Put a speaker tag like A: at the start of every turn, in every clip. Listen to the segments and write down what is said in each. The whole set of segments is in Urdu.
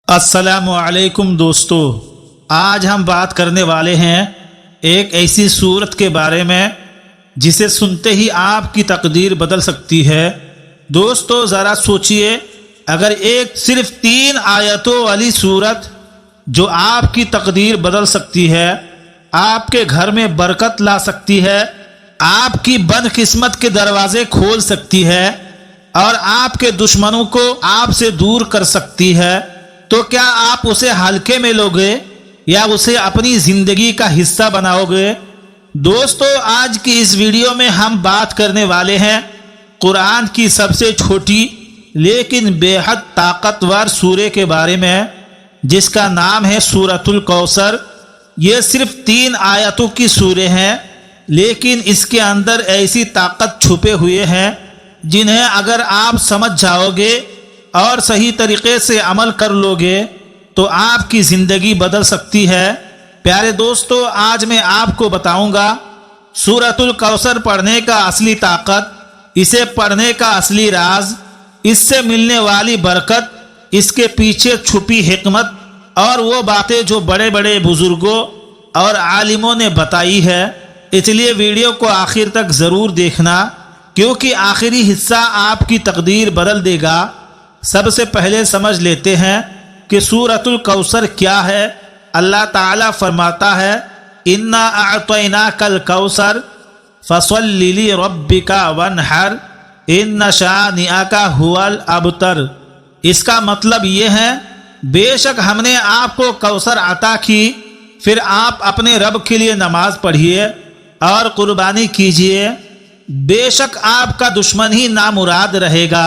A: السلام علیکم دوستو، آج ہم بات کرنے والے ہیں ایک ایسی صورت کے بارے میں جسے سنتے ہی آپ کی تقدیر بدل سکتی ہے۔ دوستو ذرا سوچئے، اگر ایک صرف 3 آیتوں والی صورت جو آپ کی تقدیر بدل سکتی ہے، آپ کے گھر میں برکت لا سکتی ہے، آپ کی بد قسمت کے دروازے کھول سکتی ہے اور آپ کے دشمنوں کو آپ سے دور کر سکتی ہے، تو کیا آپ اسے ہلکے میں لوگے یا اسے اپنی زندگی کا حصہ بناؤ گے؟ دوستو آج کی اس ویڈیو میں ہم بات کرنے والے ہیں قرآن کی سب سے چھوٹی لیکن بے حد طاقتور سورے کے بارے میں، جس کا نام ہے سورۃ الکوثر۔ یہ صرف 3 آیتوں کی سورہ ہیں، لیکن اس کے اندر ایسی طاقت چھپے ہوئے ہیں جنہیں اگر آپ سمجھ جاؤ گے اور صحیح طریقے سے عمل کر لو گے تو آپ کی زندگی بدل سکتی ہے۔ پیارے دوستو، آج میں آپ کو بتاؤں گا سورۃ الکوثر پڑھنے کا اصلی طاقت، اسے پڑھنے کا اصلی راز، اس سے ملنے والی برکت، اس کے پیچھے چھپی حکمت اور وہ باتیں جو بڑے بڑے بزرگوں اور عالموں نے بتائی ہے۔ اس لیے ویڈیو کو آخر تک ضرور دیکھنا، کیونکہ آخری حصہ آپ کی تقدیر بدل دے گا۔ سب سے پہلے سمجھ لیتے ہیں کہ سورۃ الکوثر کیا ہے۔ اللہ تعالیٰ فرماتا ہے، اِنَّا أَعْطَيْنَاكَ الْكَوْثَرَ فَصَلِّ لِرَبِّكَ وَانْحَرْ إِنَّ شَانِئَكَ هُوَ الْأَبْتَرُ۔ اس کا مطلب یہ ہے، بے شک ہم نے آپ کو کوثر عطا کی، پھر آپ اپنے رب کے لیے نماز پڑھیے اور قربانی کیجیے، بے شک آپ کا دشمن ہی نامراد رہے گا۔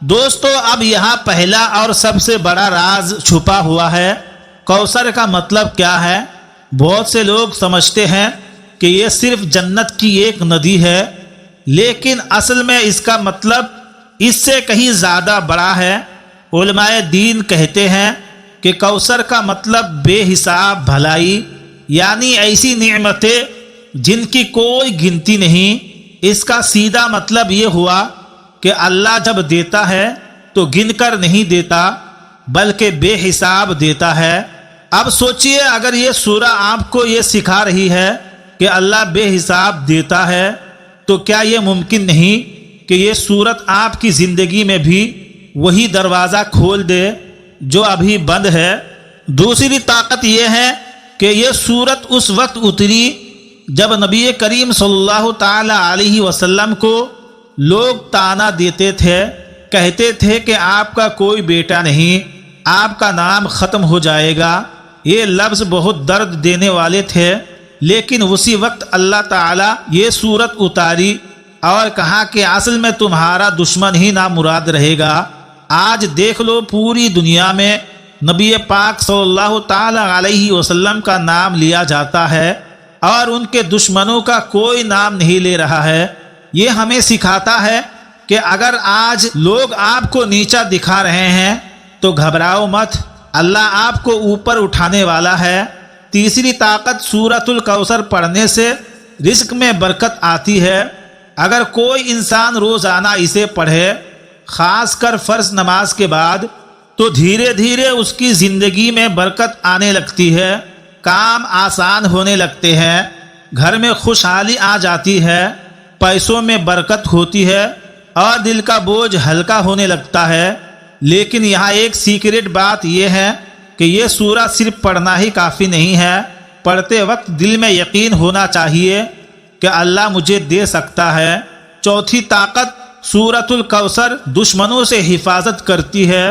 A: دوستو اب یہاں پہلا اور سب سے بڑا راز چھپا ہوا ہے۔ کوثر کا مطلب کیا ہے؟ بہت سے لوگ سمجھتے ہیں کہ یہ صرف جنت کی ایک ندی ہے، لیکن اصل میں اس کا مطلب اس سے کہیں زیادہ بڑا ہے۔ علماء دین کہتے ہیں کہ کوثر کا مطلب بے حساب بھلائی، یعنی ایسی نعمتیں جن کی کوئی گنتی نہیں۔ اس کا سیدھا مطلب یہ ہوا کہ اللہ جب دیتا ہے تو گن کر نہیں دیتا، بلکہ بے حساب دیتا ہے۔ اب سوچئے، اگر یہ سورہ آپ کو یہ سکھا رہی ہے کہ اللہ بے حساب دیتا ہے، تو کیا یہ ممکن نہیں کہ یہ سورت آپ کی زندگی میں بھی وہی دروازہ کھول دے جو ابھی بند ہے؟ دوسری طاقت یہ ہے کہ یہ سورت اس وقت اتری جب نبی کریم صلی اللہ تعالی علیہ وسلم کو لوگ طعنہ دیتے تھے، کہتے تھے کہ آپ کا کوئی بیٹا نہیں، آپ کا نام ختم ہو جائے گا۔ یہ لفظ بہت درد دینے والے تھے، لیکن اسی وقت اللہ تعالیٰ یہ سورت اتاری اور کہا کہ اصل میں تمہارا دشمن ہی نامراد رہے گا۔ آج دیکھ لو، پوری دنیا میں نبی پاک صلی اللہ تعالی علیہ وسلم کا نام لیا جاتا ہے اور ان کے دشمنوں کا کوئی نام نہیں لے رہا ہے۔ یہ ہمیں سکھاتا ہے کہ اگر آج لوگ آپ کو نیچا دکھا رہے ہیں تو گھبراؤ مت، اللہ آپ کو اوپر اٹھانے والا ہے۔ تیسری طاقت، سورۃ الکوثر پڑھنے سے رزق میں برکت آتی ہے۔ اگر کوئی انسان روزانہ اسے پڑھے، خاص کر فرض نماز کے بعد، تو دھیرے دھیرے اس کی زندگی میں برکت آنے لگتی ہے، کام آسان ہونے لگتے ہیں، گھر میں خوشحالی آ جاتی ہے، پیسوں میں برکت ہوتی ہے اور دل کا بوجھ ہلکا ہونے لگتا ہے۔ لیکن یہاں ایک سیکریٹ بات یہ ہے کہ یہ سورہ صرف پڑھنا ہی کافی نہیں ہے، پڑھتے وقت دل میں یقین ہونا چاہیے کہ اللہ مجھے دے سکتا ہے۔ چوتھی طاقت، سورۃ الکوثر دشمنوں سے حفاظت کرتی ہے۔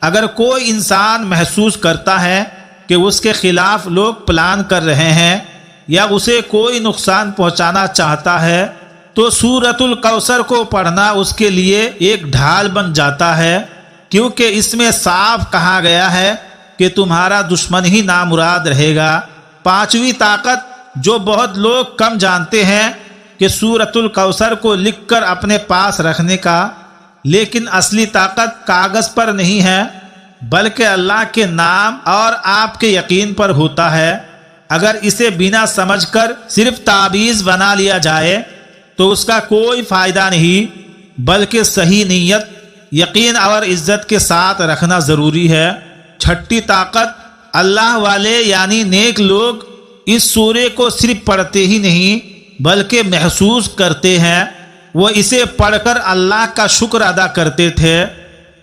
A: اگر کوئی انسان محسوس کرتا ہے کہ اس کے خلاف لوگ پلان کر رہے ہیں یا اسے کوئی نقصان پہنچانا چاہتا ہے، تو سورۃ الکوثر کو پڑھنا اس کے لیے ایک ڈھال بن جاتا ہے، کیونکہ اس میں صاف کہا گیا ہے کہ تمہارا دشمن ہی نامراد رہے گا۔ پانچویں طاقت، جو بہت لوگ کم جانتے ہیں، کہ سورۃ الکوثر کو لکھ کر اپنے پاس رکھنے کا، لیکن اصلی طاقت کاغذ پر نہیں ہے بلکہ اللہ کے نام اور آپ کے یقین پر ہوتا ہے۔ اگر اسے بنا سمجھ کر صرف تعویذ بنا لیا جائے تو اس کا کوئی فائدہ نہیں، بلکہ صحیح نیت، یقین اور عزت کے ساتھ رکھنا ضروری ہے۔ چھٹی طاقت، اللہ والے یعنی نیک لوگ اس سورے کو صرف پڑھتے ہی نہیں بلکہ محسوس کرتے ہیں، وہ اسے پڑھ کر اللہ کا شکر ادا کرتے تھے،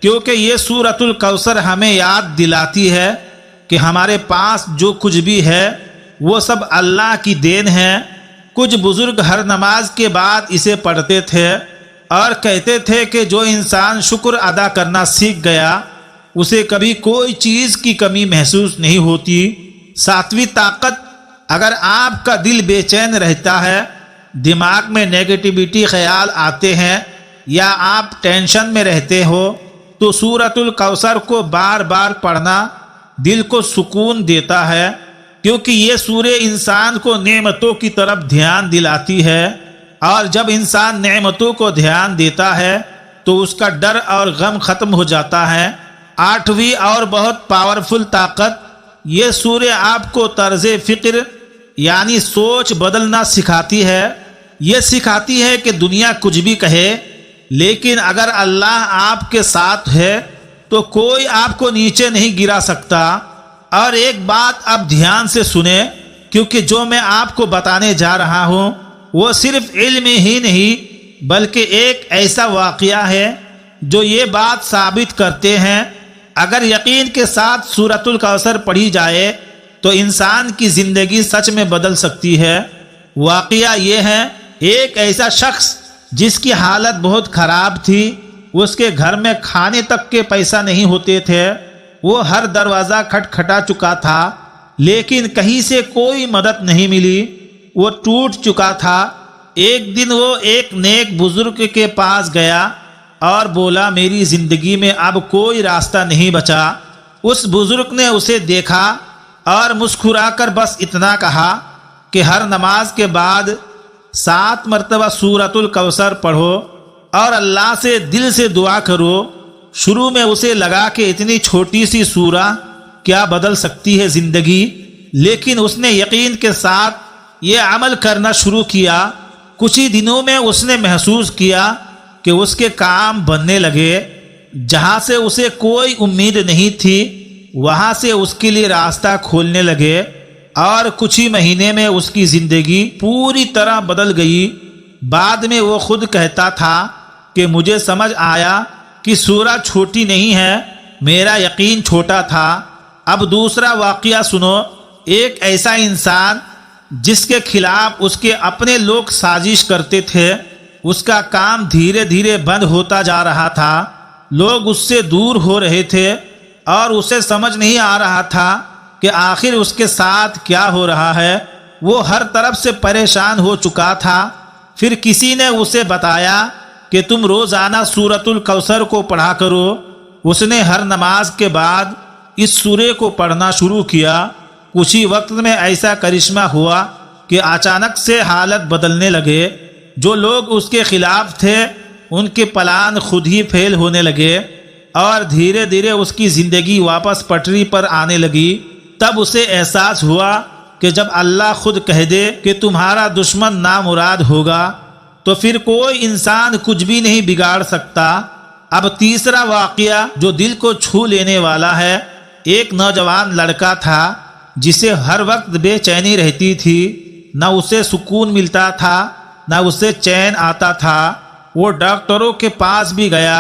A: کیونکہ یہ سورۃ الکوثر ہمیں یاد دلاتی ہے کہ ہمارے پاس جو کچھ بھی ہے وہ سب اللہ کی دین ہے۔ کچھ بزرگ ہر نماز کے بعد اسے پڑھتے تھے اور کہتے تھے کہ جو انسان شکر ادا کرنا سیکھ گیا اسے کبھی کوئی چیز کی کمی محسوس نہیں ہوتی۔ ساتویں طاقت، اگر آپ کا دل بے چین رہتا ہے، دماغ میں نیگیٹیوٹی خیال آتے ہیں یا آپ ٹینشن میں رہتے ہو تو سورۃ الکوثر کو بار بار پڑھنا دل کو سکون دیتا ہے، کیونکہ یہ سورہ انسان کو نعمتوں کی طرف دھیان دلاتی ہے، اور جب انسان نعمتوں کو دھیان دیتا ہے تو اس کا ڈر اور غم ختم ہو جاتا ہے۔ آٹھویں اور بہت پاورفل طاقت، یہ سورہ آپ کو طرز فکر یعنی سوچ بدلنا سکھاتی ہے۔ یہ سکھاتی ہے کہ دنیا کچھ بھی کہے لیکن اگر اللہ آپ کے ساتھ ہے تو کوئی آپ کو نیچے نہیں گرا سکتا۔ اور ایک بات اب دھیان سے سنیں، کیونکہ جو میں آپ کو بتانے جا رہا ہوں وہ صرف علم ہی نہیں بلکہ ایک ایسا واقعہ ہے جو یہ بات ثابت کرتے ہیں اگر یقین کے ساتھ سورۃ الکوثر پڑھی جائے تو انسان کی زندگی سچ میں بدل سکتی ہے۔ واقعہ یہ ہے، ایک ایسا شخص جس کی حالت بہت خراب تھی، اس کے گھر میں کھانے تک کے پیسہ نہیں ہوتے تھے، وہ ہر دروازہ کھٹکھٹا چکا تھا لیکن کہیں سے کوئی مدد نہیں ملی، وہ ٹوٹ چکا تھا۔ ایک دن وہ ایک نیک بزرگ کے پاس گیا اور بولا میری زندگی میں اب کوئی راستہ نہیں بچا۔ اس بزرگ نے اسے دیکھا اور مسکرا کر بس اتنا کہا کہ ہر نماز کے بعد 7 مرتبہ سورۃ الکوثر پڑھو اور اللہ سے دل سے دعا کرو۔ شروع میں اسے لگا کہ اتنی چھوٹی سی سورہ کیا بدل سکتی ہے زندگی، لیکن اس نے یقین کے ساتھ یہ عمل کرنا شروع کیا۔ کچھ ہی دنوں میں اس نے محسوس کیا کہ اس کے کام بننے لگے، جہاں سے اسے کوئی امید نہیں تھی وہاں سے اس کے لیے راستہ کھولنے لگے، اور کچھ ہی مہینے میں اس کی زندگی پوری طرح بدل گئی۔ بعد میں وہ خود کہتا تھا کہ مجھے سمجھ آیا کہ سورہ چھوٹی نہیں ہے، میرا یقین چھوٹا تھا۔ اب دوسرا واقعہ سنو، ایک ایسا انسان جس کے خلاف اس کے اپنے لوگ سازش کرتے تھے، اس کا کام دھیرے دھیرے بند ہوتا جا رہا تھا، لوگ اس سے دور ہو رہے تھے اور اسے سمجھ نہیں آ رہا تھا کہ آخر اس کے ساتھ کیا ہو رہا ہے۔ وہ ہر طرف سے پریشان ہو چکا تھا۔ پھر کسی نے اسے بتایا کہ تم روزانہ سورۃ الکوثر کو پڑھا کرو۔ اس نے ہر نماز کے بعد اس سورے کو پڑھنا شروع کیا۔ کچھ ہی وقت میں ایسا کرشمہ ہوا کہ اچانک سے حالت بدلنے لگے، جو لوگ اس کے خلاف تھے ان کے پلان خود ہی فیل ہونے لگے اور دھیرے دھیرے اس کی زندگی واپس پٹری پر آنے لگی۔ تب اسے احساس ہوا کہ جب اللہ خود کہہ دے کہ تمہارا دشمن نامراد ہوگا تو پھر کوئی انسان کچھ بھی نہیں بگاڑ سکتا۔ اب تیسرا واقعہ جو دل کو چھو لینے والا ہے، ایک نوجوان لڑکا تھا جسے ہر وقت بے چینی رہتی تھی، نہ اسے سکون ملتا تھا نہ اسے چین آتا تھا۔ وہ ڈاکٹروں کے پاس بھی گیا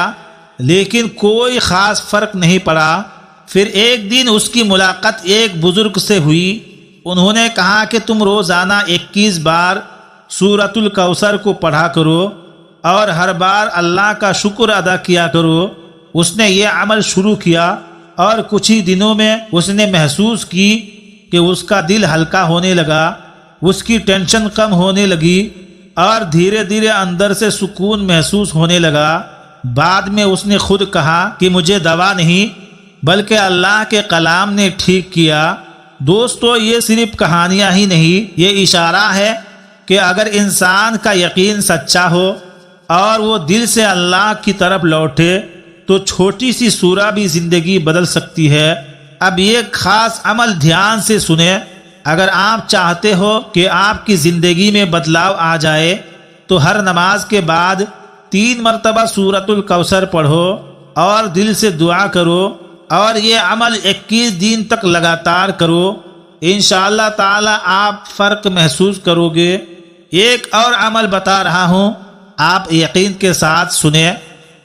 A: لیکن کوئی خاص فرق نہیں پڑا۔ پھر ایک دن اس کی ملاقات ایک بزرگ سے ہوئی۔ انہوں نے کہا کہ تم روزانہ 21 بار سورۃ الکوثر کو پڑھا کرو اور ہر بار اللہ کا شکر ادا کیا کرو۔ اس نے یہ عمل شروع کیا اور کچھ ہی دنوں میں اس نے محسوس کی کہ اس کا دل ہلکا ہونے لگا، اس کی ٹینشن کم ہونے لگی اور دھیرے دھیرے اندر سے سکون محسوس ہونے لگا۔ بعد میں اس نے خود کہا کہ مجھے دوا نہیں بلکہ اللہ کے کلام نے ٹھیک کیا۔ دوستو، یہ صرف کہانیاں ہی نہیں، یہ اشارہ ہے کہ اگر انسان کا یقین سچا ہو اور وہ دل سے اللہ کی طرف لوٹے تو چھوٹی سی سورہ بھی زندگی بدل سکتی ہے۔ اب یہ خاص عمل دھیان سے سنیں۔ اگر آپ چاہتے ہو کہ آپ کی زندگی میں بدلاؤ آ جائے تو ہر نماز کے بعد 3 مرتبہ سورۃ الکوثر پڑھو اور دل سے دعا کرو اور یہ عمل 21 دن تک لگاتار کرو، انشاءاللہ تعالی آپ فرق محسوس کرو گے۔ ایک اور عمل بتا رہا ہوں، آپ یقین کے ساتھ سنیں۔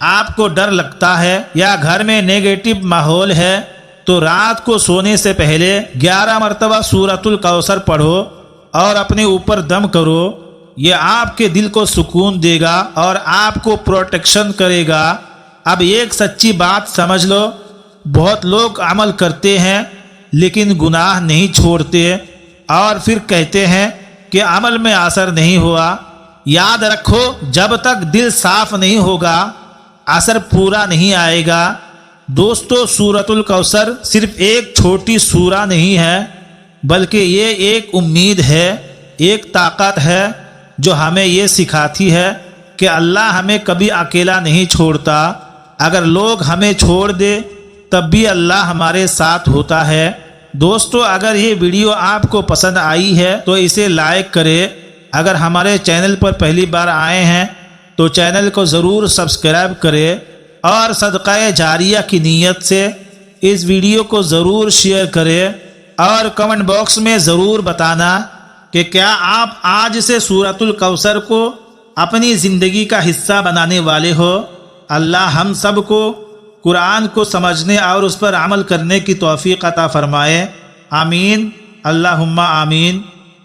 A: آپ کو ڈر لگتا ہے یا گھر میں نیگیٹو ماحول ہے تو رات کو سونے سے پہلے 11 مرتبہ سورۃ الکوثر پڑھو اور اپنے اوپر دم کرو۔ یہ آپ کے دل کو سکون دے گا اور آپ کو پروٹیکشن کرے گا۔ اب ایک سچی بات سمجھ لو، بہت لوگ عمل کرتے ہیں لیکن گناہ نہیں چھوڑتے اور پھر کہتے ہیں کہ عمل میں اثر نہیں ہوا۔ یاد رکھو، جب تک دل صاف نہیں ہوگا اثر پورا نہیں آئے گا۔ دوستو، سورۃ الکوثر صرف ایک چھوٹی سورہ نہیں ہے، بلکہ یہ ایک امید ہے، ایک طاقت ہے جو ہمیں یہ سکھاتی ہے کہ اللہ ہمیں کبھی اکیلا نہیں چھوڑتا۔ اگر لوگ ہمیں چھوڑ دے تب بھی اللہ ہمارے ساتھ ہوتا ہے۔ دوستو، اگر یہ ویڈیو آپ کو پسند آئی ہے تو اسے لائک کرے۔ اگر ہمارے چینل پر پہلی بار آئے ہیں تو چینل کو ضرور سبسکرائب کرے اور صدقہ جاریہ کی نیت سے اس ویڈیو کو ضرور شیئر کرے، اور کمنٹ باکس میں ضرور بتانا کہ کیا آپ آج سے سورۃ الکوثر کو اپنی زندگی کا حصہ بنانے والے ہو۔ اللہ ہم سب کو قرآن کو سمجھنے اور اس پر عمل کرنے کی توفیق عطا فرمائے، آمین، اللہم آمین۔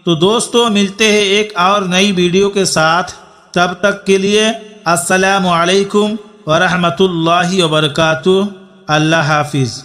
A: تو دوستو، ملتے ہیں ایک اور نئی ویڈیو کے ساتھ، تب تک کے لیے السلام علیکم ورحمۃ اللہ وبرکاتہ۔ اللہ حافظ۔